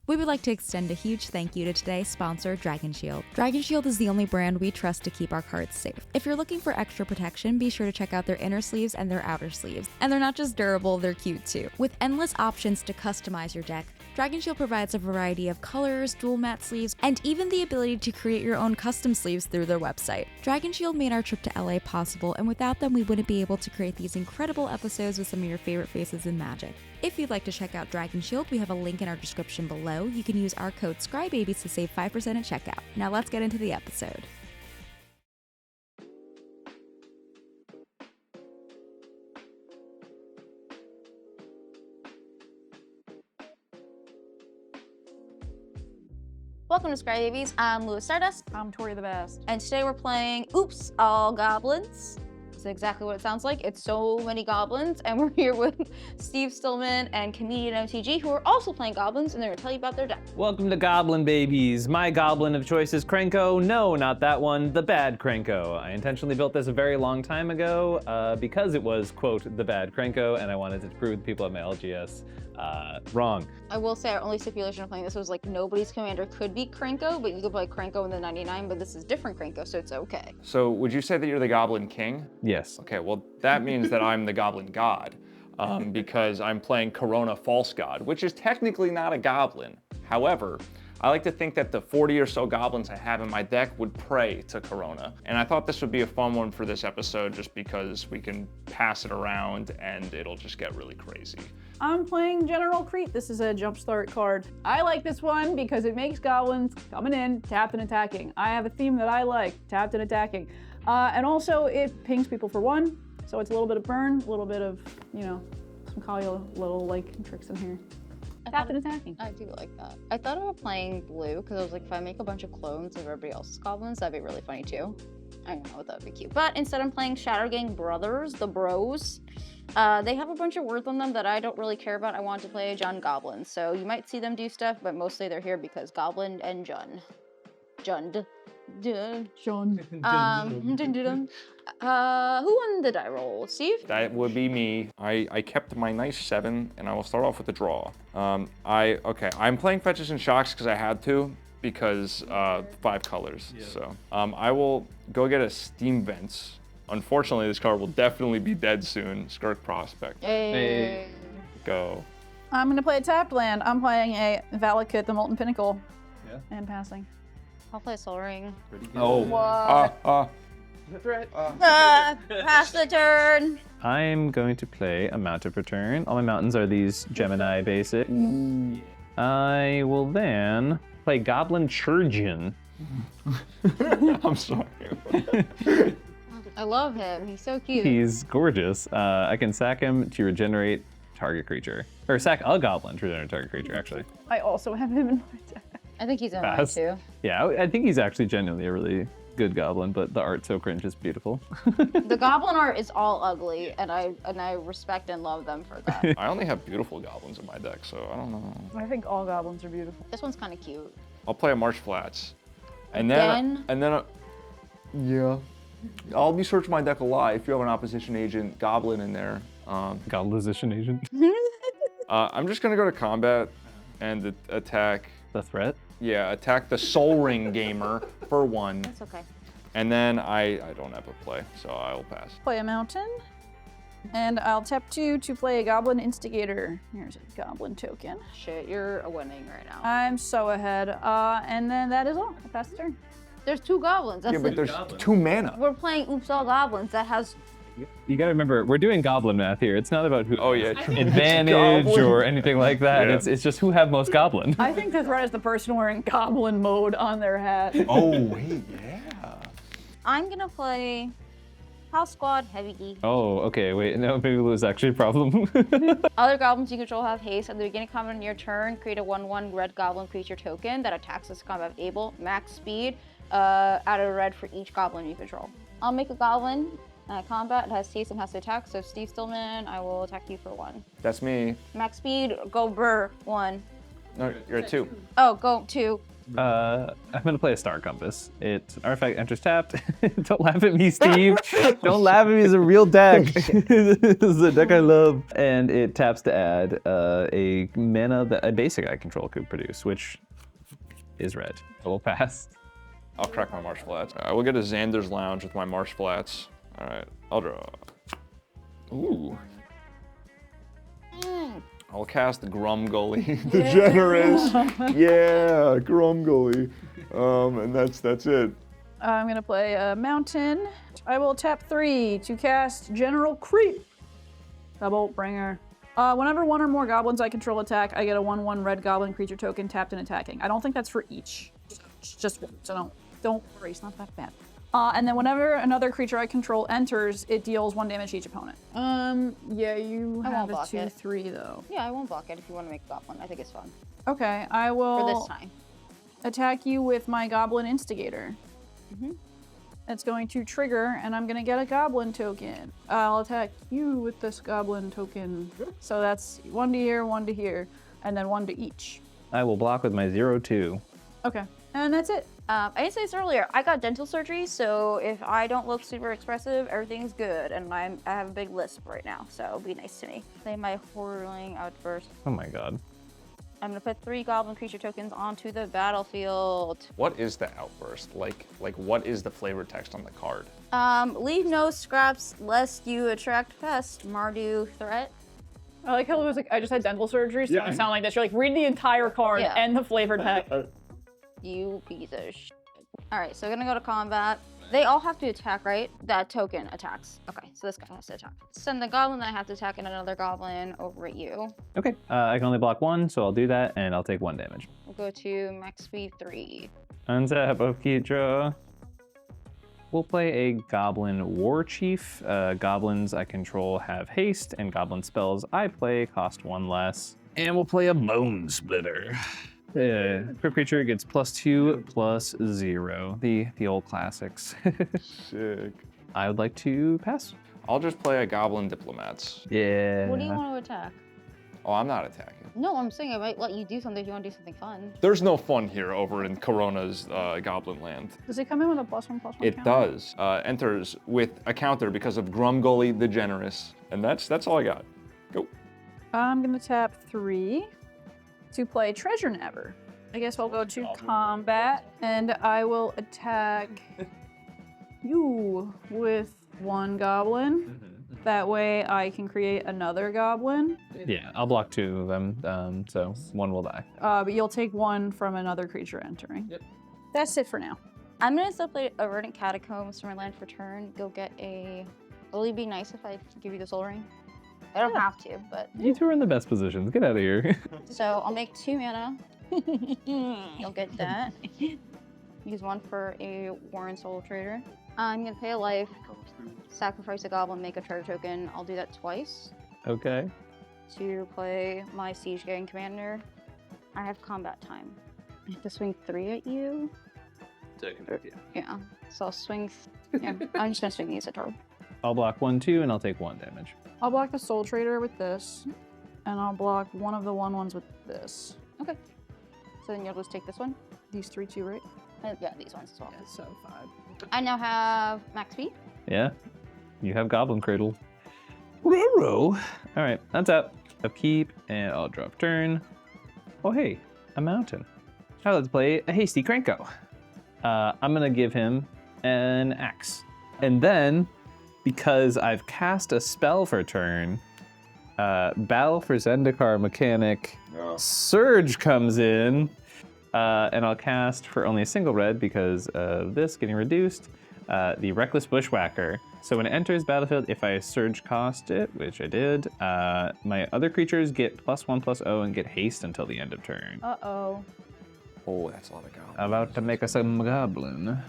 We would like to extend a huge thank you to today's sponsor, Dragon Shield. Dragon Shield is the only brand we trust to keep our cards safe. If you're looking for extra protection, be sure to check out their inner sleeves and their outer sleeves. And they're not just durable, they're cute too. With endless options to customize your deck, Dragon Shield provides a variety of colors, dual matte sleeves, and even the ability to create your own custom sleeves through their website. Dragon Shield made our trip to LA possible, and without them we wouldn't be able to create these incredible episodes with some of your favorite faces in Magic. If you'd like to check out Dragon Shield, we have a link in our description below. You can use our code Scrybabies to save 5% at checkout. Now let's get into the episode. Welcome to Scrybabies. I'm Louis Stardust. I'm Tori the Best. And today we're playing Oops, All Goblins. It's exactly what it sounds like. It's so many goblins. And we're here with Steve Stillman and comedian MTG, who are also playing goblins, and they're gonna tell you about their deck. Welcome to Goblin Babies. My goblin of choice is Krenko. No, not that one, the bad Krenko. I intentionally built this a very long time ago because it was, quote, the bad Krenko, and I wanted to prove the people at my LGS wrong. I will say our only stipulation of playing this was like nobody's commander could be Krenko, but you could play Krenko in the 99, but this is different Krenko, so it's okay. So would you say that you're the Goblin King? Yes. Okay, well that means that I'm the Goblin God because I'm playing Karona False God, which is technically not a goblin. However, I like to think that the 40 or so goblins I have in my deck would pray to Karona. And I thought this would be a fun one for this episode just because we can pass it around and it'll just get really crazy. I'm playing General Kreat. This is a jumpstart card. I like this one because it makes goblins coming in, tapped and attacking. I have a theme that I like, tapped and attacking. And also it pings people for 1, so it's a little bit of burn, a little bit of, you know, some Kyle little like tricks in here. Tapped and attacking. I do like that. I thought about playing blue because I was like, if I make a bunch of clones of everybody else's goblins, that'd be really funny too. I don't know, that would be cute. But instead I'm playing Shattergang Brothers, the Bros. They have a bunch of words on them that I don't really care about. I want to play a Jund Goblin. So you might see them do stuff, but mostly they're here because Goblin and Jund. Jund. Sean. Who won the die roll? Steve? That would be me. I kept my nice 7 and I will start off with the draw. I'm playing Fetches and Shocks because I had to because 5 colors. Yeah. So I will go get a Steam Vents. Unfortunately, this card will definitely be dead soon. Skirk Prospect. Hey. Go. I'm gonna play a tapped land. I'm playing a Valakut, the Molten Pinnacle. Yeah. And passing. I'll play Soul Ring. Oh. What? The threat. Pass the turn. I'm going to play a Mount of Return. All my mountains are these Gemini basic. I will then play Goblin Churgeon. I'm sorry. I love him. He's so cute. He's gorgeous. I can sack him to regenerate target creature. Or sack a goblin to regenerate target creature, actually. I also have him in my deck. I think he's in mine Pass. too. Yeah, I think he's actually genuinely a really good goblin, but the art so cringe is beautiful. The goblin art is all ugly, and I respect and love them for that. I only have beautiful goblins in my deck, so I don't know. I think all goblins are beautiful. This one's kind of cute. I'll play a Marsh Flats. And Again? yeah. I'll be searching my deck a lot if you have an opposition agent goblin in there. Goblinization agent. I'm just gonna go to combat and attack. The threat? Yeah, attack the Soul Ring Gamer for 1. That's okay. And then I don't have a play, so I will pass. Play a mountain. And I'll tap 2 to play a Goblin Instigator. Here's a Goblin token. Shit, you're winning right now. I'm so ahead. And then that is all. I pass the turn. There's 2 goblins. That's Yeah, but it. there's 2 mana. We're playing Oops All Goblins. That has. You gotta remember, we're doing goblin math here. It's not about who advantage Goblin. or anything like that. Yeah. It's just who have most goblin. I think the threat is the person wearing Goblin mode on their hat. Oh, wait, yeah. I'm gonna play House Squad Heavy Geek. Oh, okay, wait, no, maybe Lou's actually a problem. Other goblins you control have haste. At the beginning of combat on your turn, create a 1/1 red goblin creature token that attacks as combat able, max speed, out of red for each goblin you control. I'll make a goblin. Combat, it has haste and has to attack, so Steve Stillman, I will attack you for 1. That's me. Max speed, go burr, 1. No, you're at 2. Oh, go 2. I'm gonna play a Star Compass. Artifact enters tapped. Don't laugh at me, Steve. Don't laugh at me. It's a real deck. This is a deck I love. And it taps to add a mana that a basic I control could produce, which is red. I will pass. I'll crack my Marsh Flats. I will get a Xander's Lounge with my Marsh Flats. All right, I'll draw. Ooh. I'll cast Grumgully, the Generous. Yeah, Grumgully. And that's it. I'm gonna play a mountain. I will tap 3 to cast General Kreat, the Bolt Bringer. Whenever one or more goblins I control attack, I get a 1/1 red goblin creature token tapped and attacking. I don't think that's for each, just one, so don't worry, it's not that bad. And then whenever another creature I control enters, it deals 1 damage to each opponent. Yeah, you I have won't a block it. 2/3 though. Yeah, I won't block it if you want to make a goblin. I think it's fun. Okay, I will For this time. attack you with my Goblin Instigator. It's going to trigger, and I'm gonna get a Goblin token. I'll attack you with this Goblin token. So that's 1 to here, 1 to here, and then 1 to each. I will block with my 0/2. Okay, and that's it. I didn't say this earlier. I got dental surgery, so if I don't look super expressive, everything's good, and I have a big lisp right now, so be nice to me. Play my Whirling Outburst. Oh my god. I'm gonna put 3 goblin creature tokens onto the battlefield. What is the Outburst? Like what is the flavor text on the card? Leave no scraps lest you attract pest. Mardu threat. I like how it was like, I just had dental surgery, so I sound like this. You're like, read the entire card Yeah. and the flavored text. You piece of shit. All right, so we're gonna go to combat. They all have to attack, right? That token attacks. Okay, so this guy has to attack. Send the goblin that I have to attack and another goblin over at you. Okay, I can only block 1, so I'll do that, and I'll take 1 damage. We'll go to max speed 3. Untap, upkeep, draw. We'll play a Goblin War Chief. Goblins I control have haste, and goblin spells I play cost 1 less. And we'll play a Bone Splitter. Crypt creature gets +2, +0. The old classics. Sick. I would like to pass. I'll just play a Goblin Diplomats. Yeah. What do you want to attack? Oh, I'm not attacking. No, I'm saying I might let you do something if you want to do something fun. There's no fun here over in Karona's Goblin Land. Does it come in with a +1/+1 It counter? does. Enters with a counter because of Grumgully the Generous. And that's all I got. Go. I'm gonna tap 3 to play Treasure Nabber. I guess I'll go to combat, and I will attack you with 1 goblin. That way I can create another goblin. Yeah, I'll block 2 of them, so 1 will die. But you'll take 1 from another creature entering. Yep. That's it for now. I'm gonna still play a Verdant Catacombs for my land for turn. Go get a. Will it be nice if I give you the Soul Ring? I don't have to, but. You 2 are in the best positions. Get out of here. So I'll make 2 mana. You'll get that. Use 1 for a Warren Soul Trader. I'm gonna pay a life, sacrifice a goblin, make a treasure token. I'll do that twice. Okay. To play my Siege Gang Commander. I have combat time. I have to swing 3 at you. Yeah. So I'll swing. Yeah, I'm just gonna swing these at her. I'll block 1, 2, and I'll take 1 damage. I'll block the Soul Trader with this, and I'll block one of the 1/1s with this. Okay. So then you'll just take this one. These 3 too, right? Yeah, these ones as well. Yeah, so 5. I now have max speed. Yeah. You have Goblin Cradle. All right, untap, upkeep, and I'll drop turn. Oh, hey, a mountain. Now let's play a hasty Krenko. I'm gonna give him an axe. And then, because I've cast a spell for turn, Battle for Zendikar mechanic, Surge comes in, and I'll cast for only a single red because of this getting reduced, the Reckless Bushwhacker. So when it enters battlefield, if I Surge cost it, which I did, my other creatures get +1/+0 and get haste until the end of turn. Uh-oh. Oh, that's a lot of goblins. About to make us a goblin.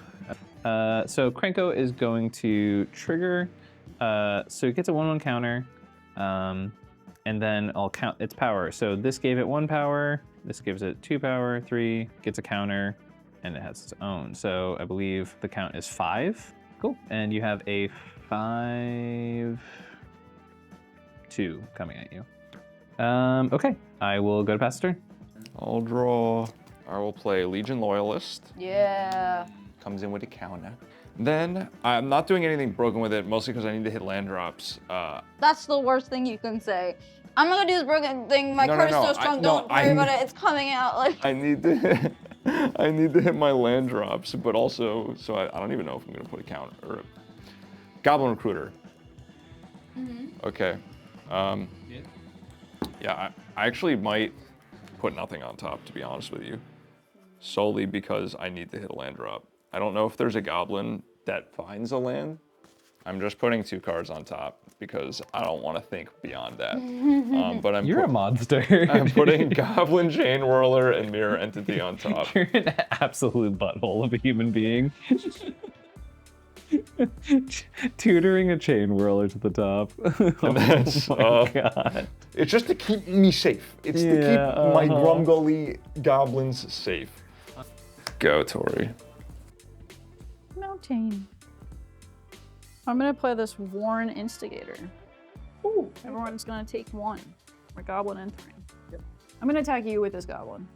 So Krenko is going to trigger, so it gets a 1/1 counter, and then I'll count its power. So this gave it 1 power, this gives it 2 power, 3, gets a counter, and it has its own. So I believe the count is 5. Cool. And you have a 5/2 coming at you. Okay, I will go to pass turn. I'll draw. I will play Legion Loyalist. Yeah. Comes in with a counter. Then I'm not doing anything broken with it, mostly because I need to hit land drops. That's the worst thing you can say. I'm not gonna do this broken thing. My card is so strong. Don't worry about it. It's coming out. Like I need to, I need to hit my land drops, but also, so I don't even know if I'm gonna put a counter or a Goblin Recruiter. Okay. Yeah, I actually might put nothing on top, to be honest with you, solely because I need to hit a land drop. I don't know if there's a goblin that finds a land. I'm just putting 2 cards on top because I don't want to think beyond that. But You're a monster. I'm putting Goblin Chain Whirler and Mirror Entity on top. You're an absolute butthole of a human being. Tutoring a chain whirler to the top. And that's, God. It's just to keep me safe. It's to keep my Grumgully goblins safe. Go, Tori. Mountain. I'm gonna play this Warren Instigator. Ooh. Everyone's gonna take 1. My goblin entering. Yep. I'm gonna attack you with this goblin.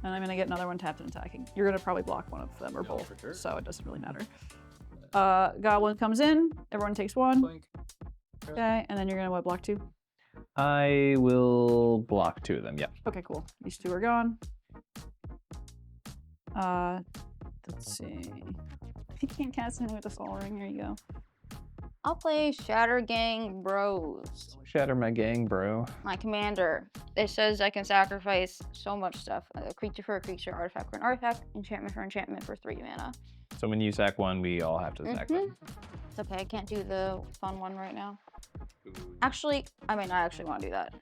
And I'm gonna get another one tapped and attacking. You're gonna probably block one of them or both, sure. So it doesn't really matter. Goblin comes in, everyone takes 1. Okay, and then you're gonna block 2? I will block 2 of them, yeah. Okay, cool. These 2 are gone. Let's see. You can't cast anything with the Soul Ring, there you go. I'll play Shattergang Bros. Shatter my gang, bro. My commander. It says I can sacrifice so much stuff. A creature for a creature, artifact for an artifact, enchantment for enchantment for 3 mana. So when you sack one, we all have to sack one. It's okay, I can't do the fun one right now. Actually, I actually want to do that.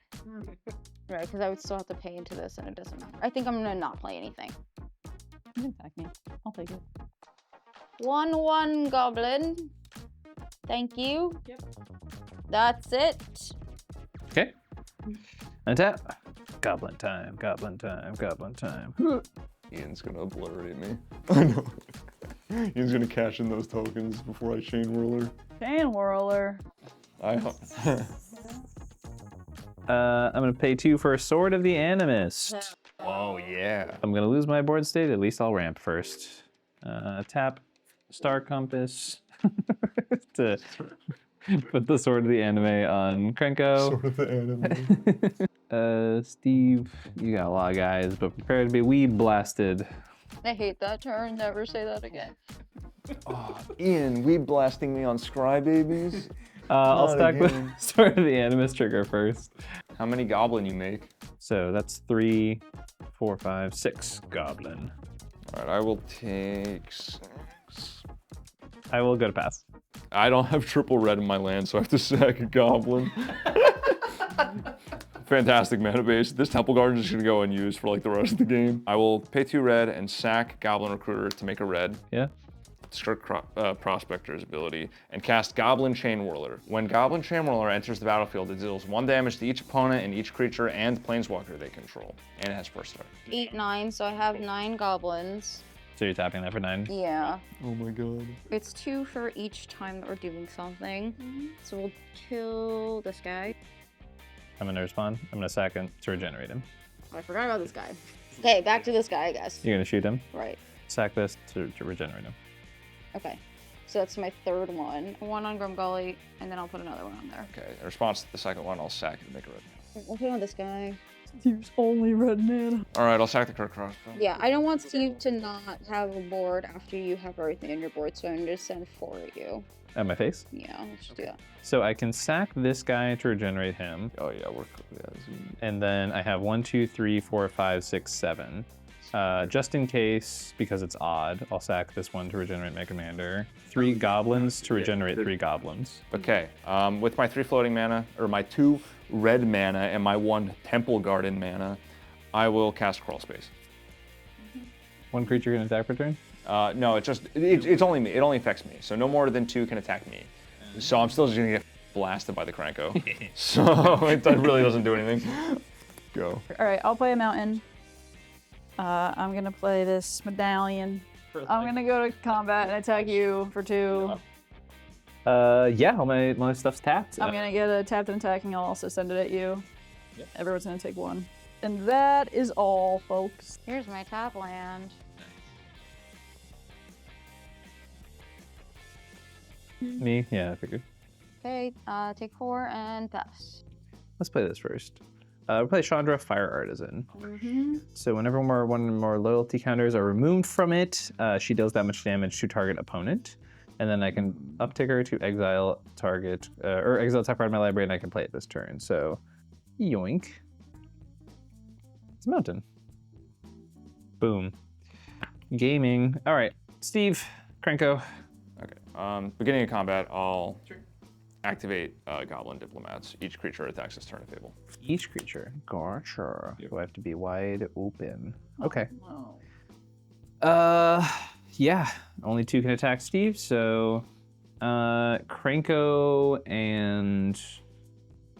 Right, because I would still have to pay into this and it doesn't matter. I think I'm gonna not play anything. You can attack me. I'll take it. 1/1 goblin. Thank you. Yep. That's it. Okay. Untap. Goblin time, goblin time, goblin time. Ian's gonna obliterate me. I know. Ian's gonna cash in those tokens before I Chain Whirler. Chain Whirler. I'm gonna pay 2 for a Sword of the Animist. Oh yeah. I'm gonna lose my board state, at least I'll ramp first. Tap Star Compass to put the Sword of the Anime on Krenko. Sword of the Anime. Steve, you got a lot of guys, but prepare to be weed blasted. I hate that turn. Never say that again. Oh, Ian, weed blasting me on Scrybabies? I'll stack the Sword of the Animist trigger first. How many goblin you make? So that's 3, 4, 5, 6 goblin. All right, I will take 6. I will go to pass. I don't have triple red in my land, so I have to sack a goblin. Fantastic mana base. This Temple Guard is just gonna go unused for like the rest of the game. I will pay 2 red and sack Goblin Recruiter to make a red. Yeah. Discard Prospector's ability and cast Goblin Chain Whirler. When Goblin Chain Whirler enters the battlefield, it deals 1 damage to each opponent and each creature and planeswalker they control. And it has first strike. 8, 9, so I have 9 goblins. So you're tapping that for 9? Yeah. Oh my god. It's 2 for each time that we're doing something. So we'll kill this guy. I'm gonna respond. I'm gonna sack him to regenerate him. Oh, I forgot about this guy. Okay, back to this guy, I guess. You're gonna shoot him? Right. Sack this to regenerate him. Okay. So that's my 3rd one. 1 on Grumgully, and then I'll put another one on there. Okay, in response to the second one, I'll sack it to make a red. We'll put on this guy. Steve's only red mana. All right, I'll sack the Kirk Crossbow. Yeah, I don't want Steve to not have a board after you have everything in your board, so I'm gonna just send 4 at you. At my face? Yeah, let's just do that. So I can sack this guy to regenerate him. Oh yeah, And then I have 1, 2, 3, 4, 5, 6, 7. Just in case, because it's odd, I'll sack this one to regenerate my commander. 3 goblins to regenerate 3 goblins. Okay, with my 3 floating mana, or my 2 red mana and my 1 Temple Garden mana, I will cast Crawl Space. 1 creature can attack per turn? No, it's only me. It only affects me. So no more than 2 can attack me. So I'm still just gonna get blasted by the Krenko. So it really doesn't do anything. Go. All right, I'll play a mountain. I'm gonna play this medallion. I'm gonna go to combat and attack you for 2. Yeah, all my stuff's tapped. I'm gonna get a tapped and attacking. I'll also send it at you. Yep. Everyone's gonna take 1. And that is all, folks. Here's my top land. Me? Yeah, I figured. Okay, take 4 and pass. Let's play this first. We'll play Chandra, Fire Artisan. So whenever one or more loyalty counters are removed from it, she deals that much damage to target opponent. And then I can uptick her to exile target, or exile top card of my library, and I can play it this turn. So, yoink. It's a mountain. Boom. Gaming. All right, Steve, Krenko. Okay. Beginning of combat, I'll activate Goblin Diplomats. Each creature attacks this turn if able. Each creature. Gotcha. Do I have to be wide open? Okay. Yeah. Only 2 can attack Steve, so Krenko and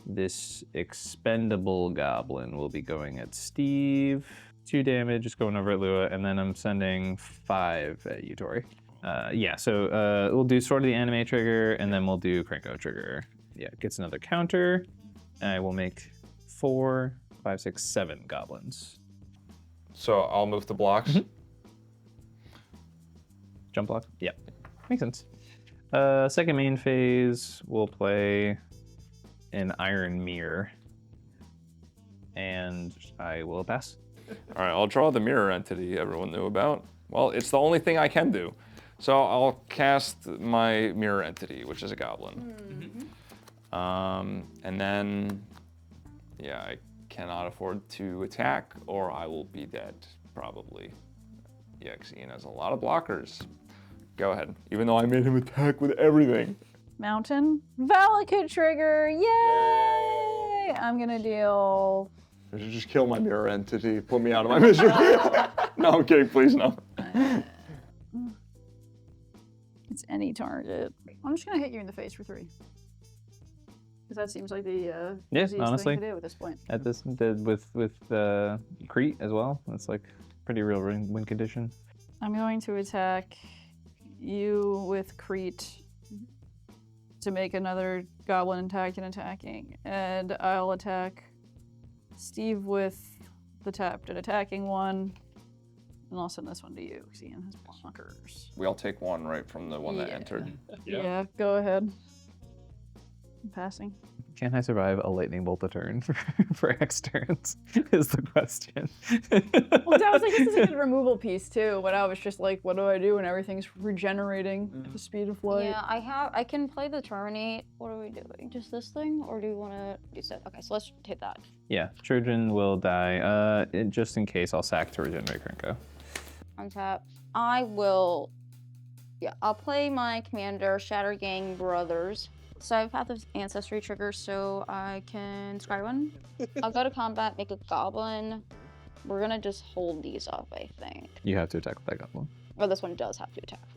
this expendable goblin will be going at Steve. 2 damage, just going over at Lua, and then I'm sending 5 at you, Tori. Yeah, so we'll do Sword of the Anime trigger, and then we'll do Krenko trigger. Yeah, it gets another counter. I will make 4, 5, 6, 7 goblins. So I'll move the blocks. Jump block? Yep. Makes sense. Second main phase, we'll play an Iron Mirror. And I will pass. All right, I'll draw the mirror entity everyone knew about. Well, it's the only thing I can do. So I'll cast my mirror entity, which is a goblin. And then, yeah, I cannot afford to attack or I will be dead, probably. EX Ian has a lot of blockers. Go ahead, even though I made him attack with everything. Mountain. Valakut trigger. Yay! I'm gonna deal. I should just kill my mirror entity, put me out of my misery. No, I'm kidding, please no. It's any target. I'm just gonna hit you in the face for 3. Because that seems like the easiest honestly. thing to do at this point. At this, with Kreat as well, that's like pretty real win condition. I'm going to attack you with Kreat to make another goblin attack and attacking. And I'll attack Steve with the tapped and attacking one. And I'll send this one to you, because Ian has blockers. We all take 1, right, from the one that entered. Yeah, go ahead. I'm passing. Can I survive a lightning bolt a turn for X turns? Is the question. Well, that was like, this is a good removal piece too, but I was just like, what do I do? And everything's regenerating at the speed of light. Yeah, I can play the terminate. What are we doing? Just this thing, or do you want to do so? Okay, so let's hit that. Yeah, Trojan will die. Just in case, I'll sack to regenerate Krenko. Untap. I will. Yeah, I'll play my commander, Shattergang Brothers. So I have Path of Ancestry trigger, so I can scry one. I'll go to combat, make a goblin. We're gonna just hold these up, I think. You have to attack with that goblin. Or this one does have to attack.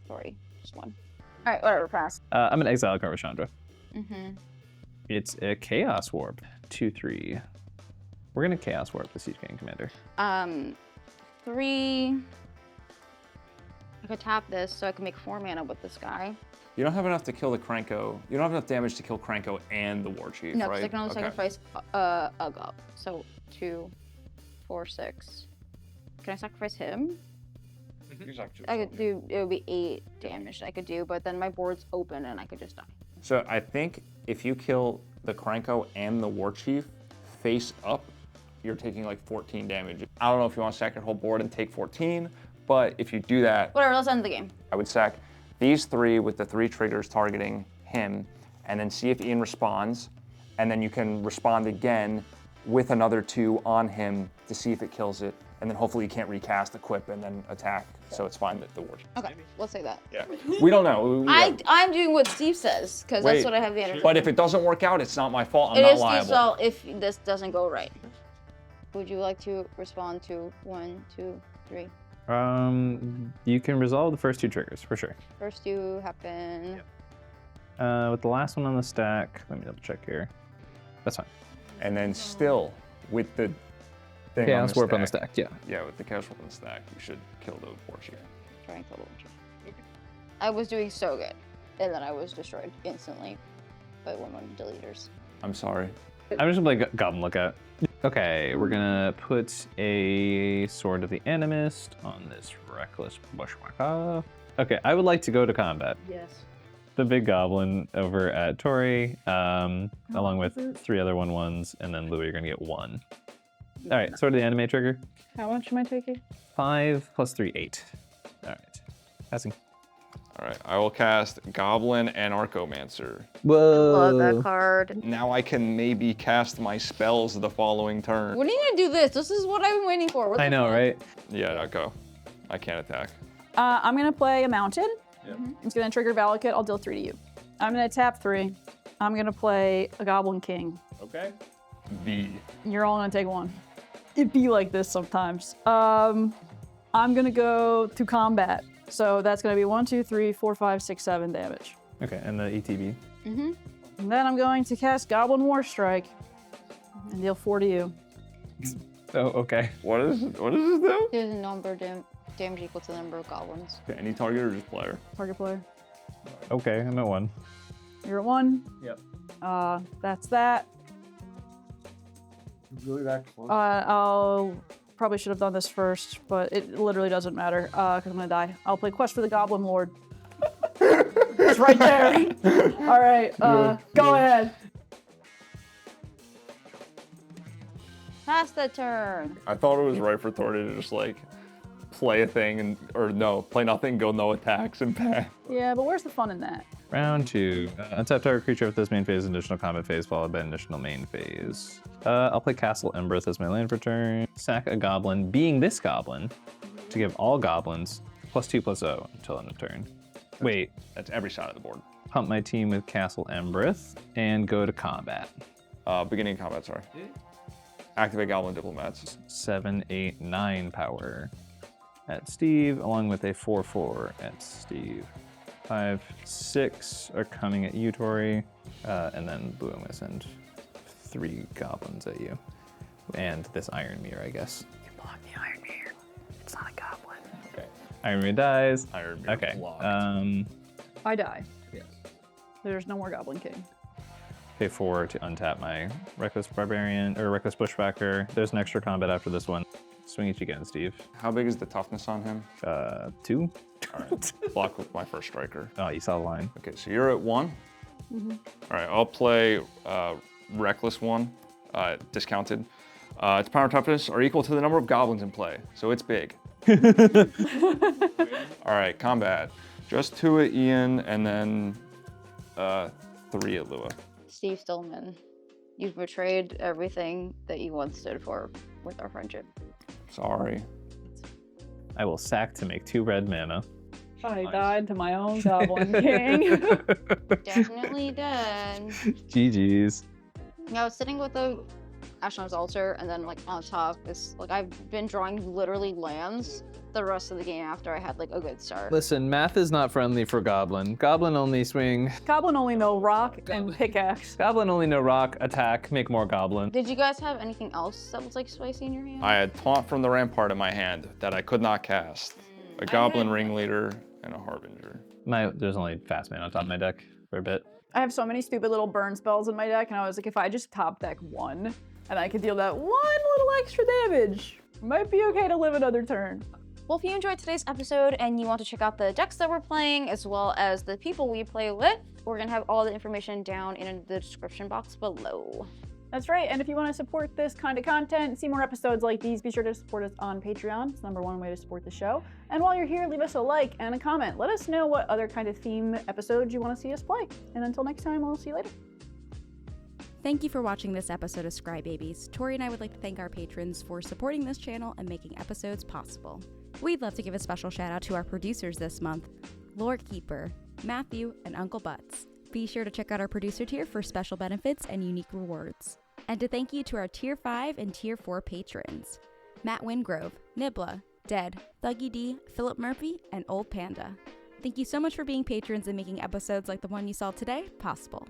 Sorry, just one. All right, whatever, pass. I'm an exile card with Chandra. Mm-hmm. It's a Chaos Warp, 2/3. We're gonna Chaos Warp the Siege Gang Commander. 3. I could tap this, so I can make 4 mana with this guy. You don't have enough to kill the Krenko. You don't have enough damage to kill Krenko and the War Chief, No, right? because I can only sacrifice a gob. So 2, 4, 6. Can I sacrifice him? I could do, it would be 8 damage I could do, but then my board's open and I could just die. So I think if you kill the Krenko and the War Chief face up, you're taking like 14 damage. I don't know if you want to sack your whole board and take 14, but if you do that, Whatever, let's end the game. I would sack these 3 with the 3 triggers targeting him, and then see if Ian responds, and then you can respond again with another 2 on him to see if it kills it, and then hopefully you can't recast, equip, and then attack, so it's fine that the War Chief. Okay, let's say that. Yeah. We don't know. I'm doing what Steve says, because that's what I have the energy. But if it doesn't work out, it's not my fault. I'm It not is liable. Steve's fault if this doesn't go right. Would you like to respond to 1, 2, 3? You can resolve the first 2 triggers, for sure. First 2 happen. With the last one on the stack, let me double check here. That's fine. And then still, with the thing Chaos Warp on the stack. stack, yeah. Yeah, with the Chaos Warp on the stack, you should kill the War Chief. Try and kill the Witcher. I was doing so good, and then I was destroyed instantly by one of the deleters. I'm sorry. I'm just gonna play Goblin Lookout. Okay, we're gonna put a Sword of the Animist on this Reckless Bushwhacker. Okay, I would like to go to combat. Yes. The big goblin over at Tori, along with 3 other 1/1s, and then Louis, you're gonna get 1. All right, Sword of the Anime trigger. How much am I taking? 5 + 3, 8. All right, passing. All right, I will cast Goblin and Archomancer. Whoa. Love that card. Now I can maybe cast my spells the following turn. When are you gonna do this? This is what I've been waiting for. What I the know, fuck? right? Yeah, no, go. I can't attack. I'm gonna play a mountain. Yep. It's gonna trigger Valakut. I'll deal 3 to you. I'm gonna tap 3. I'm gonna play a Goblin King. Okay. You're all gonna take 1. It be like this sometimes. I'm gonna go to combat. So that's gonna be 1, 2, 3, 4, 5, 6, 7 damage. Okay, and the ETB. And then I'm going to cast Goblin War Strike and deal 4 to you. Oh, okay. What is this do? There's a number damage equal to the number of goblins. Okay, any target or just player? Target player. Okay, I'm at 1. You're at 1. Yep. That's that. Really that close? I'll probably should have done this first, but it literally doesn't matter because I'm gonna die. I'll play Quest for the Goblin Lord. It's right there. All right, go ahead. Pass the turn. I thought it was right for Tori to just like play a thing play nothing, go no attacks and pass. Yeah, but where's the fun in that? Round 2. Untap target creature with this main phase, additional combat phase, followed by additional main phase. I'll play Castle Embereth as my land for turn. Sack a goblin, being this goblin, to give all goblins +2/+0 until end of turn. Wait, That's every side of the board. pump my team with Castle Embereth and go to combat. Beginning combat, sorry. Activate Goblin Diplomats. 7, 8, 9 power at Steve, along with a 4/4 at Steve. 5, 6 are coming at you, Tori, and then Blue, I'm gonna send 3 goblins at you. And this Iron Mirror, I guess. You block the Iron Mirror. It's not a goblin. Okay. Iron Mirror dies. Iron Mirror Okay. blocked. I die. Yes. There's no more Goblin King. Pay 4 to untap my Reckless Barbarian, or Reckless Bushwhacker. There's an extra combat after this one. Swing each again, Steve. How big is the toughness on him? 2. All right. Block with my first striker. Oh, you saw the line. Okay, so you're at 1. All right, I'll play Reckless 1, discounted. Its power and toughness are equal to the number of goblins in play, so it's big. All right, combat. Just 2 at Ian, and then 3 at Lua. Steve Stillman, you've betrayed everything that you once stood for with our friendship. Sorry. I will sack to make 2 red mana. I died to my own Goblin King. Definitely did. GG's. Yeah, I was sitting with the Ashnod's Altar, and then like on top is like I've been drawing literally lands the rest of the game after I had like a good start. Listen, math is not friendly for Goblin. Goblin only swing. Goblin only know rock and pickaxe. Goblin only know rock, attack, make more goblin. Did you guys have anything else that was like spicy in your hand? I had Taunt from the Rampart in my hand that I could not cast. A Goblin Ringleader and a Harbinger. There's only fast man on top of my deck for a bit. I have so many stupid little burn spells in my deck, and I was like, if I just top deck 1, and I could deal that 1 little extra damage, might be okay to live another turn. Well, if you enjoyed today's episode and you want to check out the decks that we're playing, as well as the people we play with, we're gonna have all the information down in the description box below. That's right, and if you want to support this kind of content, see more episodes like these, be sure to support us on Patreon. It's the #1 way to support the show. And while you're here, leave us a like and a comment. Let us know what other kind of theme episodes you want to see us play. And until next time, we'll see you later. Thank you for watching this episode of Scrybabies. Tori and I would like to thank our patrons for supporting this channel and making episodes possible. We'd love to give a special shout out to our producers this month, Lord Keeper, Matthew, and Uncle Butts. Be sure to check out our producer tier for special benefits and unique rewards. And to thank you to our Tier 5 and Tier 4 patrons, Matt Wingrove, Nibla, Dead, Thuggy D, Philip Murphy, and Old Panda. Thank you so much for being patrons and making episodes like the one you saw today possible.